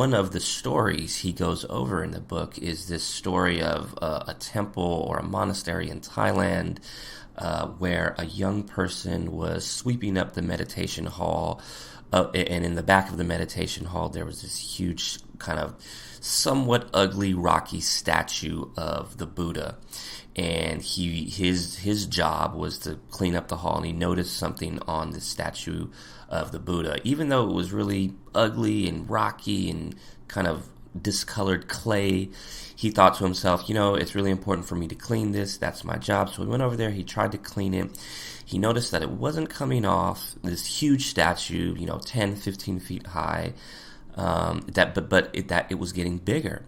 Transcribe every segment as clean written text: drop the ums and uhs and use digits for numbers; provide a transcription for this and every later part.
One of the stories he goes over in the book is this story of a temple or a monastery in Thailand where a young person was sweeping up the meditation hall. And in the back of the meditation hall, there was this huge, kind of somewhat ugly, rocky statue of the Buddha. And his job was to clean up the hall, and he noticed something on the statue of the Buddha. Even though it was really ugly and rocky and kind of discolored clay, he thought to himself, it's really important for me to clean this. That's my job. So he went over there, he tried to clean it. He noticed that it wasn't coming off, this huge statue, 10, 15 feet high, that it was getting bigger.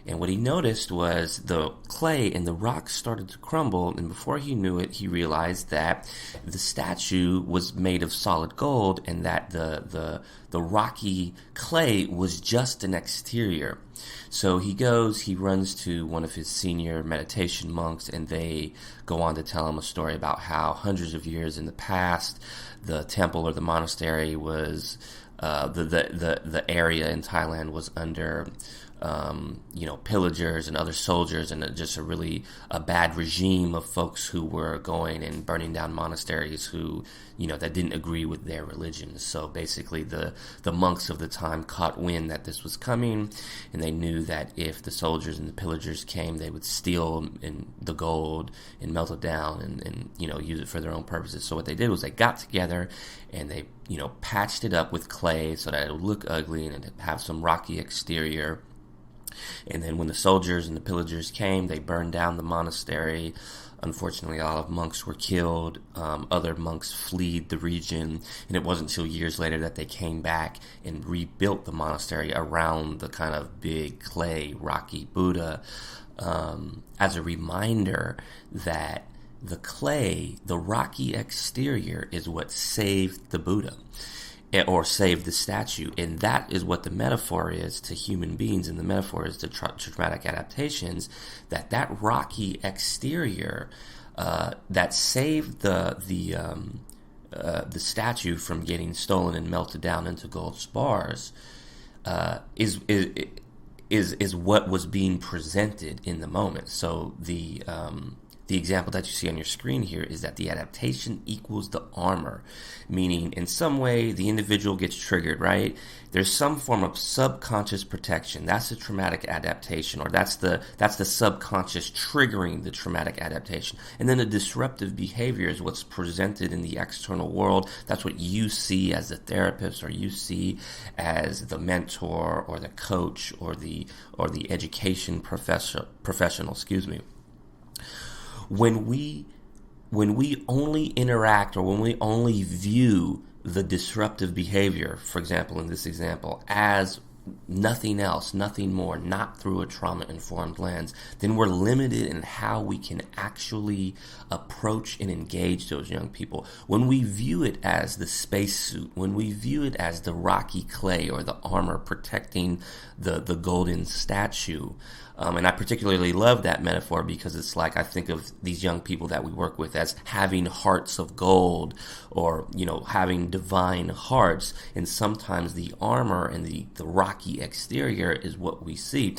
And what he noticed was the clay and the rocks started to crumble, and before he knew it, he realized that the statue was made of solid gold, and that the rocky clay was just an exterior. So he runs to one of his senior meditation monks, and they go on to tell him a story about how hundreds of years in the past, the temple or the monastery was the area in Thailand was under pillagers and other soldiers, and just a bad regime of folks who were going and burning down monasteries who, that didn't agree with their religion. So basically the monks of the time caught wind that this was coming, and they knew that if the soldiers and the pillagers came, they would steal the gold and melt it down and use it for their own purposes. So what they did was they got together and they, patched it up with clay so that it would look ugly and it'd have some rocky exterior. And then when the soldiers and the pillagers came, they burned down the monastery. Unfortunately, a lot of monks were killed. Other monks fled the region. And it wasn't until years later that they came back and rebuilt the monastery around the kind of big clay, rocky Buddha, as a reminder that the clay, the rocky exterior, is what saved the Buddha, or save the statue. And that is what the metaphor is to human beings, and the metaphor is to traumatic adaptations, that rocky exterior that saved the statue from getting stolen and melted down into gold spars is what was being presented in the moment. So the example that you see on your screen here is that the adaptation equals the armor, meaning in some way the individual gets triggered, right? There's some form of subconscious protection. That's the traumatic adaptation, or that's the subconscious triggering the traumatic adaptation. And then the disruptive behavior is what's presented in the external world. That's what you see as the therapist, or you see as the mentor or the coach or the education professional, When we only interact, or when we only view the disruptive behavior, for example, in this example, as nothing else, nothing more, not through a trauma-informed lens, then we're limited in how we can actually approach and engage those young people. When we view it as the spacesuit, when we view it as the rocky clay or the armor protecting the golden statue, and I particularly love that metaphor because it's like I think of these young people that we work with as having hearts of gold, or, having divine hearts. And sometimes the armor and the rocky exterior is what we see.